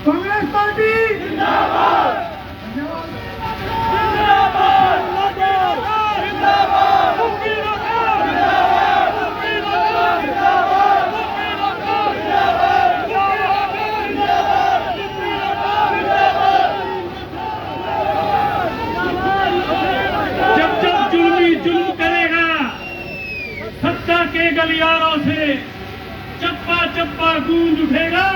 Congress party जिंदाबाद गलियारों से चप्पा चप्पा गूंज उठेगा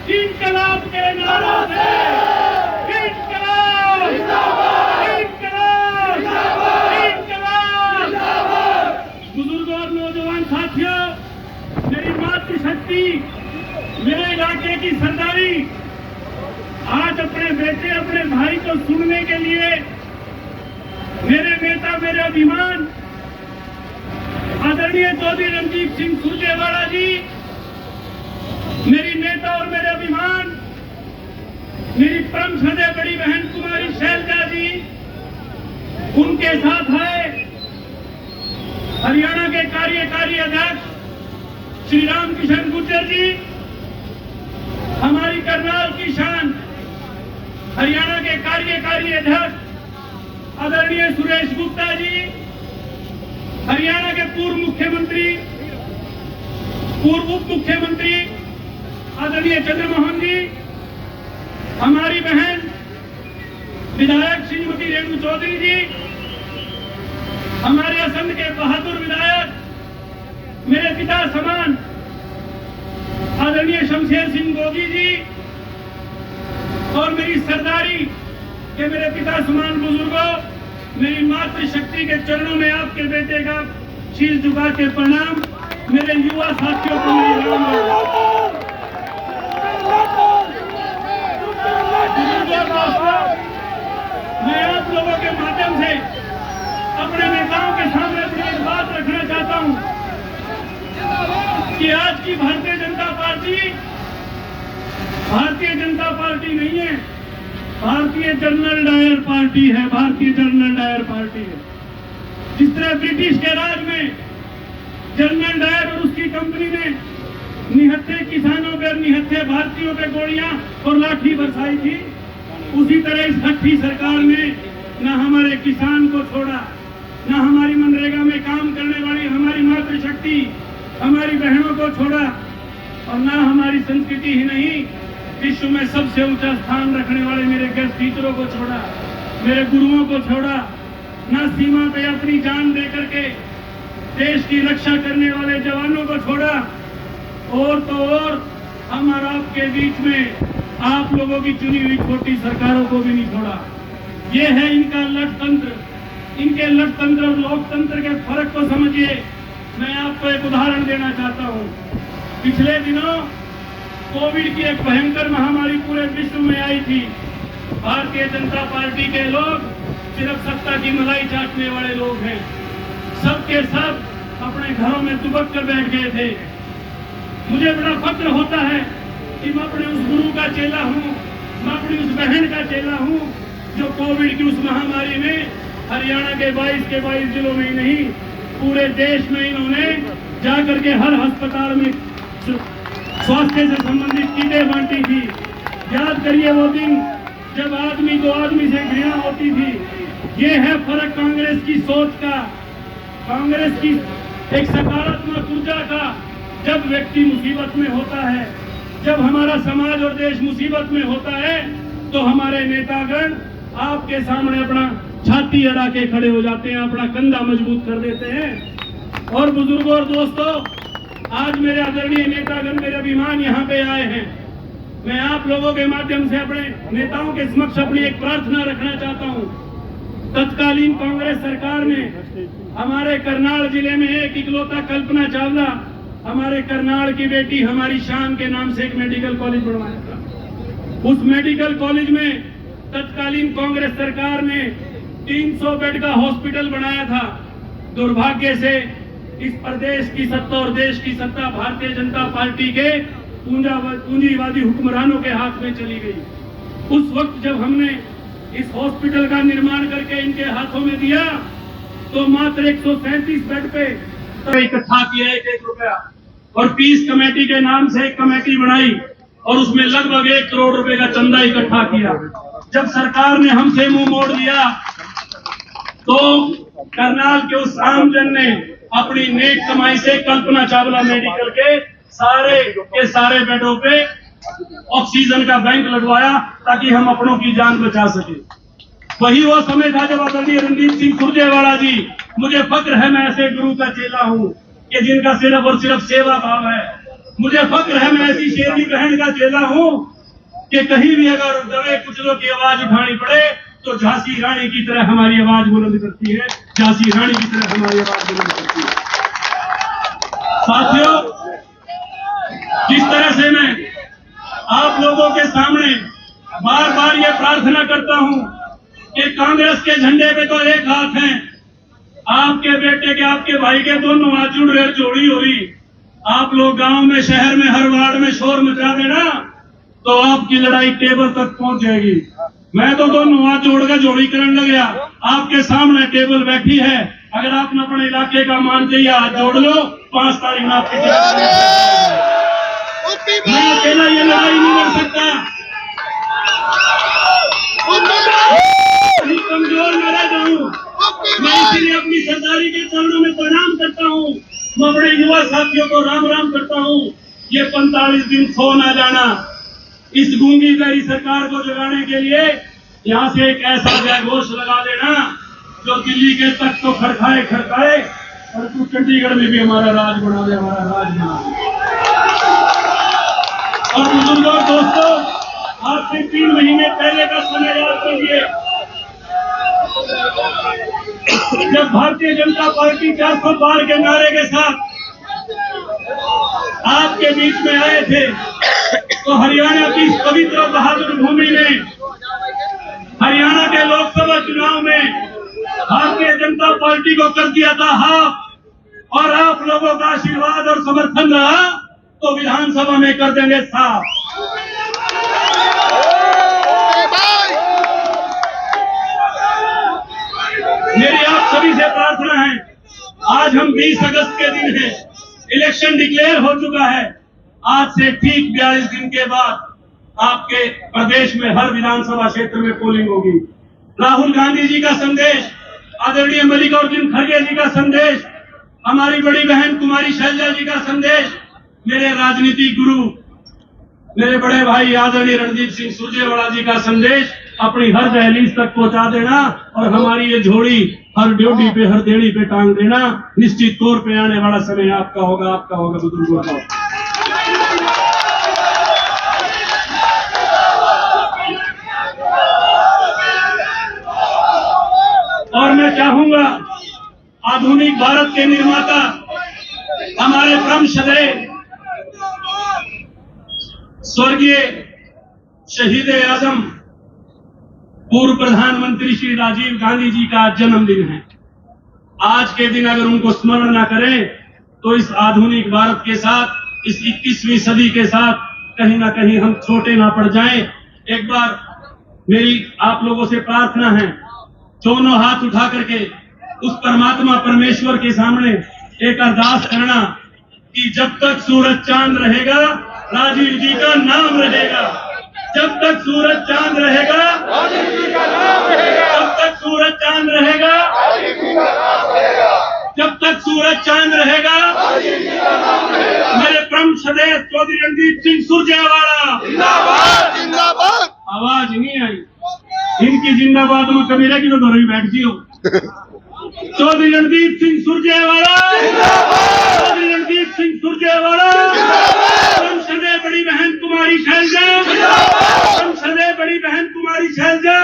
इनकलाब के नारों से। इनकलाब इनकलाब इनकलाब। बुजुर्गों और नौजवान साथियों, मेरी मातृशक्ति, मेरे इलाके की सरदारी आज अपने बेटे अपने भाई को सुनने के लिए मेरे नेता मेरे अभिमान आदरणीय चौधरी रणजीत सिंह सुरजेवाला जी, मेरी नेता और मेरे अभिमान मेरी परम श्रद्धेय बड़ी बहन कुमारी शैलजा जी, उनके साथ है हरियाणा के कार्यकारी अध्यक्ष श्री राम किशन गुर्जर जी, हमारी करनाल की शान हरियाणा के कार्यकारी अध्यक्ष आदरणीय सुरेश गुप्ता जी, हरियाणा के पूर्व मुख्यमंत्री पूर्व उप मुख्यमंत्री आदरणीय चंद्रमोहन जी, हमारी बहन विधायक श्रीमती रेणु चौधरी जी, हमारे असम के बहादुर विधायक मेरे पिता समान आदरणीय शमशेर सिंह गोगी जी, और मेरी सरदारी के मेरे पिता समान बुजुर्गों, मेरी मातृशक्ति के चरणों में आपके बेटे का शीश झुका के प्रणाम। मेरे युवा साथियों को मेरी मैं आप लोगों के माध्यम से अपने नेताओं के सामने अपनी एक बात रखना चाहता हूं कि आज की भारतीय जनता पार्टी नहीं है, भारतीय जनरल डायर पार्टी है। भारतीय जनरल डायर पार्टी है। जिस तरह ब्रिटिश के राज में जनरल डायर और उसकी कंपनी ने निहत्थे किसानों पे, निहत्थे भारतीयों पे गोलियां और लाठी बरसाई थी, उसी तरह इस हट्टी सरकार ने न हमारे किसान को छोड़ा, न हमारी मनरेगा में काम करने वाली हमारी मातृशक्ति हमारी बहनों को छोड़ा, और न हमारी संस्कृति ही नहीं विश्व में सबसे ऊंचा स्थान रखने वाले मेरे गेस्ट टीचरों को छोड़ा, मेरे गुरुओं को छोड़ा, न सीमा पे अपनी जान दे करके देश की रक्षा करने वाले जवानों को छोड़ा, और तो और हम और आपके बीच में आप लोगों की चुनी हुई छोटी सरकारों को भी नहीं छोड़ा। ये है इनका लठतंत्र। इनके लठतंत्र और लोकतंत्र के फर्क को समझिए। मैं आपको एक उदाहरण देना चाहता हूँ। पिछले दिनों कोविड की एक भयंकर महामारी पूरे विश्व में आई थी। भारतीय जनता पार्टी के लोग सिर्फ सत्ता की मलाई चाटने वाले लोग हैं। सबके सब अपने घरों में दुबक कर बैठ गए थे। मुझे बड़ा फक्र होता है कि मैं अपने उस गुरु का चेला हूँ, मैं अपनी उस बहन का चेला हूँ जो कोविड की उस महामारी में हरियाणा के 22 जिलों में ही नहीं पूरे देश में इन्होंने जाकर के हर अस्पताल में स्वास्थ्य से संबंधित कीटें बांटी थी। याद करिए वो दिन जब आदमी को आदमी से घृणा होती थी। ये है फर्क कांग्रेस की सोच का, कांग्रेस की एक सकारात्मक ऊर्जा का। जब व्यक्ति मुसीबत में होता है, जब हमारा समाज और देश मुसीबत में होता है, तो हमारे नेतागण आपके सामने अपना छाती अड़ा के खड़े हो जाते हैं, अपना कंधा मजबूत कर देते हैं। और बुजुर्गों और दोस्तों, आज मेरे आदरणीय नेतागण मेरे अभिमान यहाँ पे आए हैं। मैं आप लोगों के माध्यम से अपने नेताओं के समक्ष अपनी एक प्रार्थना रखना चाहता हूँ। तत्कालीन कांग्रेस सरकार ने हमारे करनाल जिले में एक इकलौता कल्पना चावला, हमारे करनाल की बेटी हमारी शान के नाम से एक मेडिकल कॉलेज बनवाया था। उस मेडिकल कॉलेज में तत्कालीन कांग्रेस सरकार ने 300 बेड का हॉस्पिटल बनाया था। दुर्भाग्य से इस प्रदेश की सत्ता और देश की सत्ता भारतीय जनता पार्टी के पूंजीवादी हुक्मरानों के हाथ में चली गई। उस वक्त जब हमने इस हॉस्पिटल का निर्माण करके इनके हाथों में दिया, तो मात्र 137 बेड पे इकट्ठा किया 1-1 रुपया, और पीस कमेटी के नाम से एक कमेटी बनाई और उसमें लगभग 1 करोड़ रुपए का चंदा इकट्ठा किया। जब सरकार ने हमसे मुंह मोड़ दिया तो करनाल के उस आमजन ने अपनी नेक कमाई से कल्पना चावला मेडिकल के सारे बेडों पे ऑक्सीजन का बैंक लगवाया ताकि हम अपनों की जान बचा सके। वही वो समय था जब आदरणीय रणदीप सिंह सुरजेवाला जी, मुझे फक्र है मैं ऐसे गुरु का चेला हूँ कि जिनका सिर्फ और सिर्फ सेवा भाव है। मुझे फक्र है मैं ऐसी शेरनी बहन का चेला हूँ कि कहीं भी अगर दबे कुचलों की आवाज उठानी पड़े तो झांसी रानी की तरह हमारी आवाज बुलंद करती है, झांसी रानी की तरह हमारी आवाज बुलंद करती है। साथियों, जिस तरह से मैं आप लोगों के सामने बार बार ये प्रार्थना करता हूं कि कांग्रेस के झंडे पे तो एक हाथ है, आपके बेटे के आपके भाई के दोनों हाथ जुड़ रहे, जोड़ी हो रही। आप लोग गांव में शहर में हर वार्ड में शोर मचा देना तो आपकी लड़ाई टेबल तक पहुंच जाएगी। मैं तो दोनों हाथ जोड़कर जोड़ी करने लग गया। आपके सामने टेबल बैठी है, अगर आपने अपने इलाके का मान चाहिए हाथ जोड़ लो, 5 तारीख में आपके मैं अकेला ये लड़ाई नहीं लड़ सकता। कमजोर न रह जाऊं, मैं इसलिए अपनी सरदारी के चरणों में प्रणाम करता हूं। मैं अपने युवा साथियों को राम राम करता हूं। ये 45 दिन सो ना जाना, इस गूंगी गई सरकार को जगाने के लिए यहाँ से एक ऐसा जयघोष लगा देना जो दिल्ली के तक तो खड़काए और तू चंडीगढ़ में भी हमारा राज बना दे, हमारा राज बना दे। और बुजुर्गों दोस्तों, आज से 3 महीने पहले का समय याद कीजिए, जब भारतीय जनता पार्टी 400 पार के नारे के साथ आपके बीच में आए थे तो हरियाणा की इस पवित्र बहादुर भूमि में, हरियाणा के लोकसभा चुनाव में भारतीय जनता पार्टी को कर दिया था हाफ, और आप लोगों का आशीर्वाद और समर्थन रहा तो विधानसभा में कर देंगे साफ। मेरी आप सभी से प्रार्थना है, आज हम 20 अगस्त के दिन हैं, इलेक्शन डिक्लेयर हो चुका है। आज से ठीक 42 दिन के बाद आपके प्रदेश में हर विधानसभा क्षेत्र में पोलिंग होगी। राहुल गांधी जी का संदेश, आदरणीय मल्लिकार्जुन खड़गे जी का संदेश, हमारी बड़ी बहन कुमारी शैलजा जी का संदेश, मेरे राजनीतिक गुरु, मेरे बड़े भाई आदरणीय रणदीप सिंह सुरजेवाला जी का संदेश अपनी हर दहलीज तक पहुंचा देना और हमारी ये झोली हर ड्यूटी पे, हर देड़ी पे टांग देना। निश्चित तौर पे आने वाला समय आपका होगा बुजुर्गों का। और मैं चाहूंगा आधुनिक भारत के निर्माता हमारे परम श्रद्धेय स्वर्गीय शहीद आजम पूर्व प्रधानमंत्री श्री राजीव गांधी जी का जन्मदिन है। आज के दिन अगर उनको स्मरण ना करें तो इस आधुनिक भारत के साथ, इस 21वीं सदी के साथ कहीं ना कहीं हम छोटे ना पड़ जाएं। एक बार मेरी आप लोगों से प्रार्थना है, दोनों हाथ उठा करके उस परमात्मा परमेश्वर के सामने एक अरदास करना कि जब तक सूरज चांद रहेगा राजीव जी का नाम रहेगा। जब तक सूरज चांद रहेगा राजीव जी का नाम रहेगा। जब तक सूरज चांद रहेगा राजीव जी का नाम रहेगा। जब तक सूरज चांद रहेगा राजीव जी का नाम रहेगा। मेरे परम श्रद्धेय चौधरी रणदीप सिंह सुरजेवाला जिंदाबाद जिंदाबाद। आवाज नहीं आई, इनकी जिंदाबाद में कभी रहेगी तो दोनों ही बैठ जियो। चौधरी रणदीप सिंह सुरजेवाला जिंदाबाद। चौधरी रणदीप सिंह सुरजेवाला जिंदाबाद। बड़ी बहन कुमारी शैलजा जिंदाबाद। बड़ी बहन कुमारी शैलजा